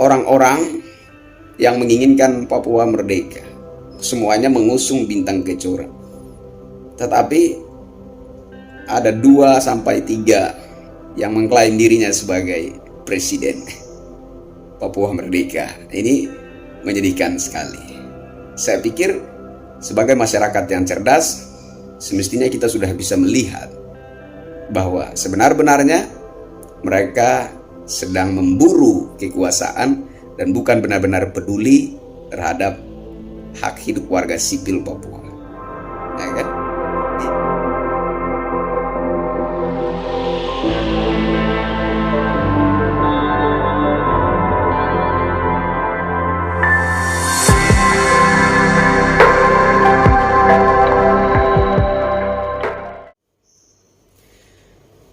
orang-orang yang menginginkan Papua merdeka. Semuanya mengusung Bintang Kejora. Tetapi ada 2 sampai 3 yang mengklaim dirinya sebagai presiden Papua merdeka. Ini menyedihkan sekali. Saya pikir sebagai masyarakat yang cerdas, semestinya kita sudah bisa melihat bahwa sebenar-benarnya mereka sedang memburu kekuasaan dan bukan benar-benar peduli terhadap hak hidup warga sipil Papua. Ya kan?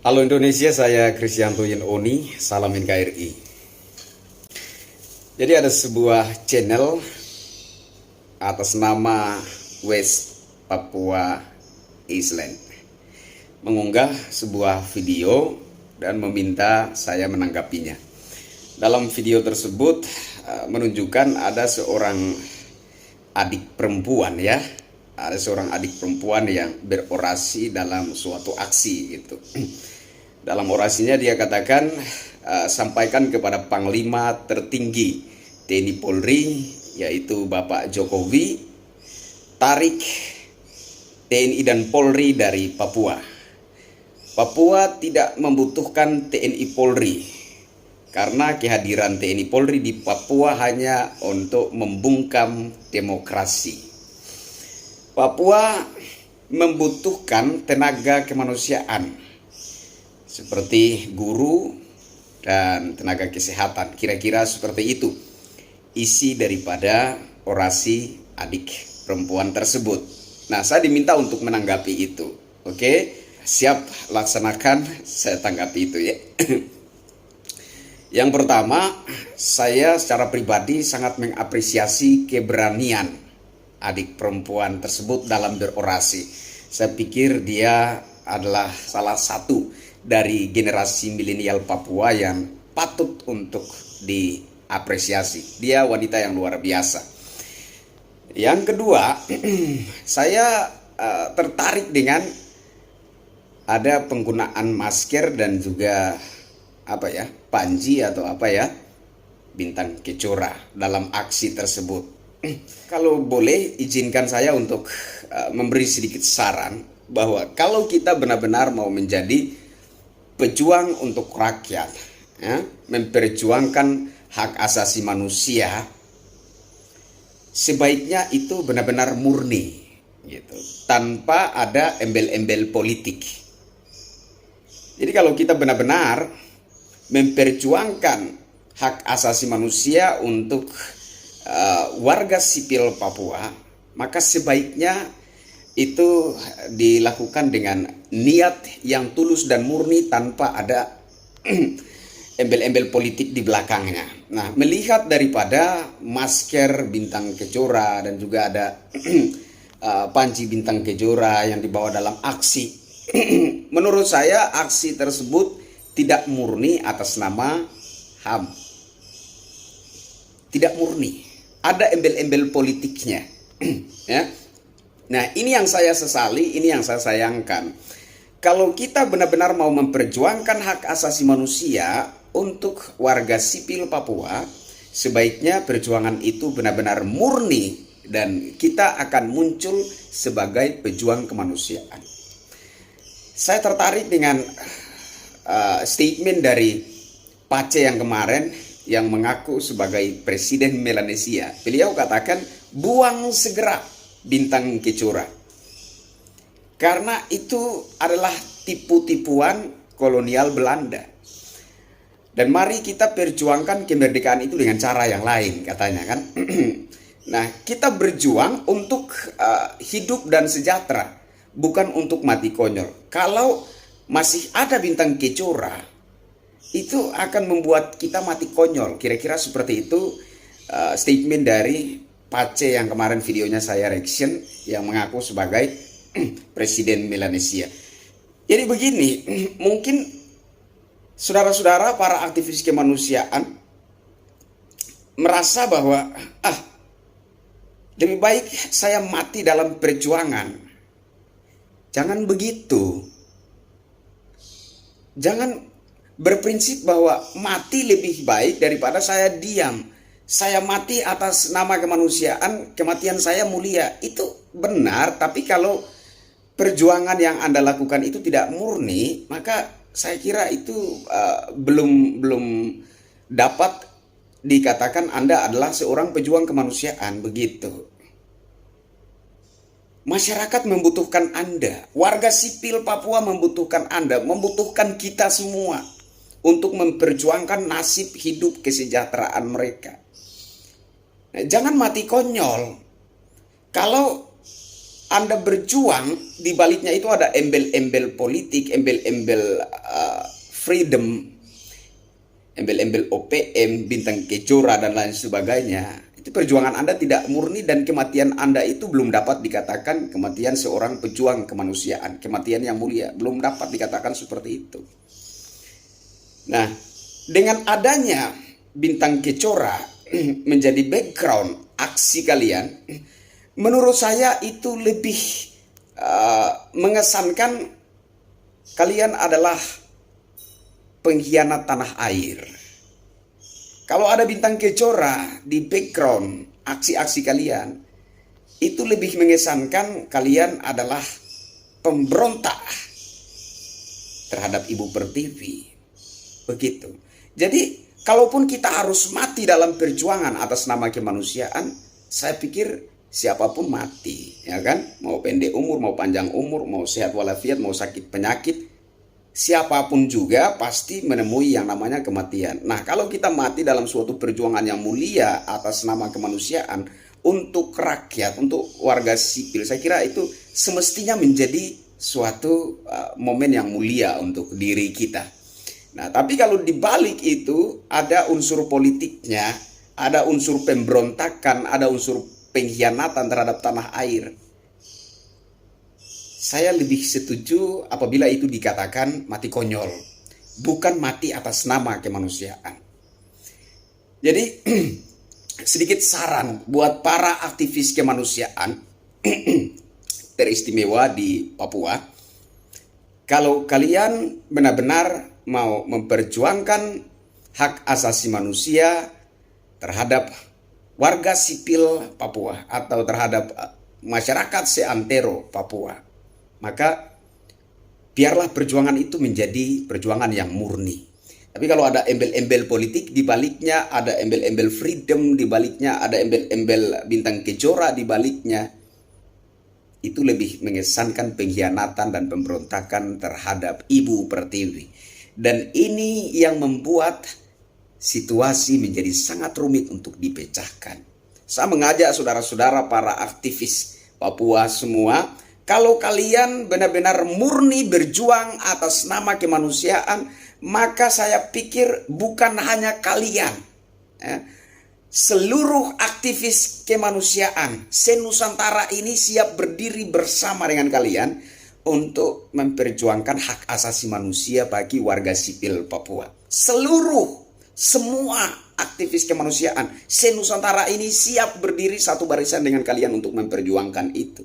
Halo Indonesia, saya Kristianto Yenoni, salam NKRI. Jadi ada sebuah channel atas nama West Papua Island mengunggah sebuah video dan meminta saya menanggapinya. Dalam video tersebut menunjukkan ada seorang adik perempuan ada seorang adik perempuan yang berorasi dalam suatu aksi gitu. Dalam orasinya dia katakan, sampaikan kepada Panglima tertinggi TNI Polri, yaitu Bapak Jokowi, tarik TNI dan Polri dari Papua. Papua tidak membutuhkan TNI Polri, karena kehadiran TNI Polri di Papua hanya untuk membungkam demokrasi. Papua membutuhkan tenaga kemanusiaan seperti guru dan tenaga kesehatan. Kira-kira seperti itu isi daripada orasi adik perempuan tersebut. Nah, saya diminta untuk menanggapi itu. Oke, siap, laksanakan, saya tanggapi itu ya. Yang pertama, saya secara pribadi sangat mengapresiasi keberanian adik perempuan tersebut dalam berorasi. Saya pikir dia adalah salah satu dari generasi milenial Papua yang patut untuk diapresiasi. Dia wanita yang luar biasa. Yang kedua, saya tertarik dengan ada penggunaan masker dan juga panji atau Bintang Kejora dalam aksi tersebut. Kalau boleh izinkan saya untuk memberi sedikit saran bahwa kalau kita benar-benar mau menjadi pejuang untuk rakyat, memperjuangkan hak asasi manusia, sebaiknya itu benar-benar murni gitu, tanpa ada embel-embel politik. Jadi kalau kita benar-benar memperjuangkan hak asasi manusia untuk warga sipil Papua, maka sebaiknya itu dilakukan dengan niat yang tulus dan murni tanpa ada embel-embel politik di belakangnya. Nah, melihat daripada masker Bintang Kejora dan juga ada panji Bintang Kejora yang dibawa dalam aksi, menurut saya aksi tersebut tidak murni atas nama HAM. Tidak murni, ada embel-embel politiknya. Ya. Nah, ini yang saya sesali, ini yang saya sayangkan. Kalau kita benar-benar mau memperjuangkan hak asasi manusia untuk warga sipil Papua, sebaiknya perjuangan itu benar-benar murni dan kita akan muncul sebagai pejuang kemanusiaan. Saya tertarik dengan statement dari Pace yang kemarin yang mengaku sebagai Presiden Melanesia. Beliau katakan, buang segera Bintang Kejora, karena itu adalah tipu-tipuan kolonial Belanda. Dan mari kita perjuangkan kemerdekaan itu dengan cara yang lain, katanya kan. Nah, kita berjuang untuk hidup dan sejahtera, bukan untuk mati konyol. Kalau masih ada Bintang Kejora, itu akan membuat kita mati konyol. Kira-kira seperti itu statement dari Pace yang kemarin videonya saya reaction, yang mengaku sebagai Presiden Melanesia. Jadi begini, mungkin saudara-saudara para aktivis kemanusiaan merasa bahwa lebih baik saya mati dalam perjuangan. Jangan begitu. Jangan berprinsip bahwa mati lebih baik daripada saya diam. Saya mati atas nama kemanusiaan, kematian saya mulia. Itu benar, tapi kalau perjuangan yang Anda lakukan itu tidak murni, maka saya kira itu belum dapat dikatakan Anda adalah seorang pejuang kemanusiaan, begitu. Masyarakat membutuhkan Anda, warga sipil Papua membutuhkan Anda, membutuhkan kita semua untuk memperjuangkan nasib hidup kesejahteraan mereka. Nah, jangan mati konyol. Kalau Anda berjuang, di baliknya itu ada embel-embel politik, embel-embel freedom, embel-embel OPM, bintang kejora dan lain sebagainya. Itu perjuangan Anda tidak murni dan kematian Anda itu belum dapat dikatakan kematian seorang pejuang kemanusiaan, kematian yang mulia, belum dapat dikatakan seperti itu. Nah, dengan adanya bintang kejora menjadi background aksi kalian, menurut saya itu lebih mengesankan kalian adalah pengkhianat tanah air. Kalau ada bintang kejora di background aksi-aksi kalian, itu lebih mengesankan kalian adalah pemberontak terhadap Ibu Pertiwi. Begitu. Jadi, kalaupun kita harus mati dalam perjuangan atas nama kemanusiaan, saya pikir siapapun mati, ya kan? Mau pendek umur, mau panjang umur, mau sehat walafiat, mau sakit penyakit, siapapun juga pasti menemui yang namanya kematian. Nah, kalau kita mati dalam suatu perjuangan yang mulia atas nama kemanusiaan untuk rakyat, untuk warga sipil, saya kira itu semestinya menjadi suatu momen yang mulia untuk diri kita. Nah, tapi kalau dibalik itu ada unsur politiknya, ada unsur pemberontakan, ada unsur pengkhianatan terhadap tanah air. Saya lebih setuju apabila itu dikatakan mati konyol, bukan mati atas nama kemanusiaan. Jadi sedikit saran buat para aktivis kemanusiaan teristimewa di Papua. Kalau kalian benar-benar mau memperjuangkan hak asasi manusia terhadap warga sipil Papua atau terhadap masyarakat seantero Papua, maka biarlah perjuangan itu menjadi perjuangan yang murni. Tapi kalau ada embel-embel politik di baliknya, ada embel-embel freedom di baliknya, ada embel-embel bintang kejora di baliknya, itu lebih mengesankan pengkhianatan dan pemberontakan terhadap Ibu Pertiwi. Dan ini yang membuat situasi menjadi sangat rumit untuk dipecahkan. Saya mengajak saudara-saudara para aktivis Papua semua, kalau kalian benar-benar murni berjuang atas nama kemanusiaan, maka saya pikir bukan hanya kalian, seluruh aktivis kemanusiaan se-Nusantara ini siap berdiri bersama dengan kalian untuk memperjuangkan hak asasi manusia bagi warga sipil Papua. Semua aktivis kemanusiaan se-Nusantara ini siap berdiri satu barisan dengan kalian untuk memperjuangkan itu.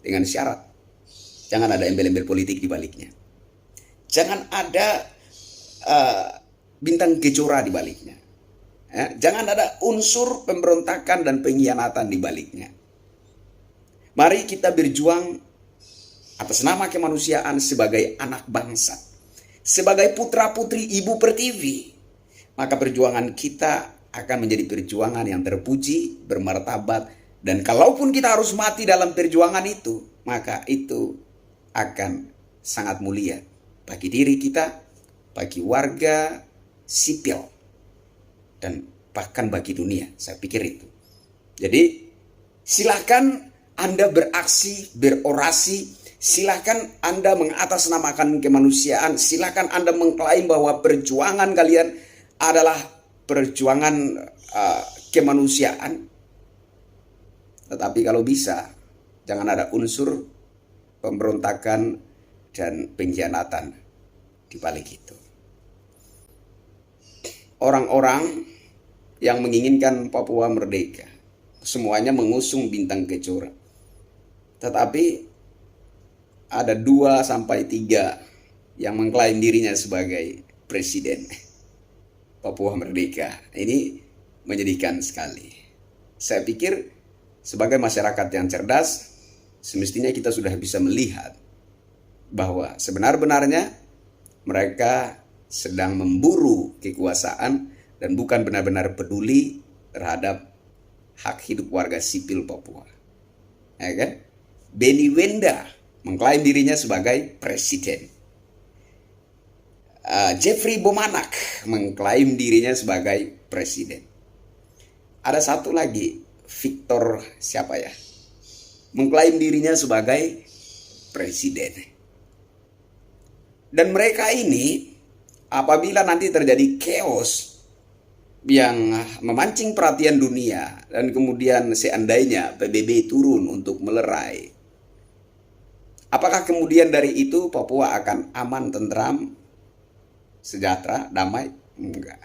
Dengan syarat, jangan ada embel-embel politik di baliknya. Jangan ada bintang kejora di baliknya. Jangan ada unsur pemberontakan dan pengkhianatan di baliknya. Mari kita berjuang atas nama kemanusiaan sebagai anak bangsa, sebagai putra-putri Ibu Pertiwi. Maka perjuangan kita akan menjadi perjuangan yang terpuji, bermartabat, dan kalaupun kita harus mati dalam perjuangan itu, maka itu akan sangat mulia bagi diri kita, bagi warga sipil, dan bahkan bagi dunia. Saya pikir itu. Jadi silakan Anda beraksi, berorasi, silakan Anda mengatasnamakan kemanusiaan, silakan Anda mengklaim bahwa perjuangan kalian adalah perjuangan kemanusiaan. Tetapi kalau bisa, jangan ada unsur pemberontakan dan pengkhianatan di balik itu. Orang-orang yang menginginkan Papua merdeka. Semuanya mengusung Bintang Kejora. Tetapi ada 2 sampai 3 yang mengklaim dirinya sebagai presiden Papua merdeka. Ini menyedihkan sekali. Saya pikir sebagai masyarakat yang cerdas, semestinya kita sudah bisa melihat bahwa sebenar-benarnya mereka sedang memburu kekuasaan dan bukan benar-benar peduli terhadap hak hidup warga sipil Papua. Ya kan? Benny Wenda mengklaim dirinya sebagai presiden. Jeffrey Bomanak mengklaim dirinya sebagai presiden. Ada satu lagi, Victor siapa ya? Mengklaim dirinya sebagai presiden. Dan mereka ini apabila nanti terjadi chaos yang memancing perhatian dunia dan kemudian seandainya PBB turun untuk melerai, apakah kemudian dari itu Papua akan aman, tentram, sejahtera, damai? Enggak.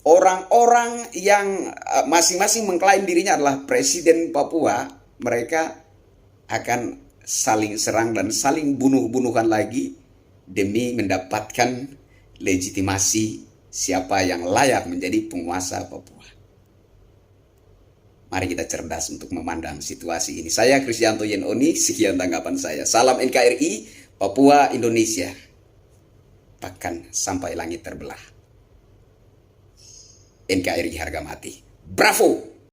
Orang-orang yang masing-masing mengklaim dirinya adalah presiden Papua, mereka akan saling serang dan saling bunuh-bunuhan lagi demi mendapatkan legitimasi siapa yang layak menjadi penguasa Papua. Mari kita cerdas untuk memandang situasi ini. Saya Kristianto Yenoni, sekian tanggapan saya. Salam NKRI, Papua, Indonesia. Bahkan sampai langit terbelah. NKRI harga mati. Bravo!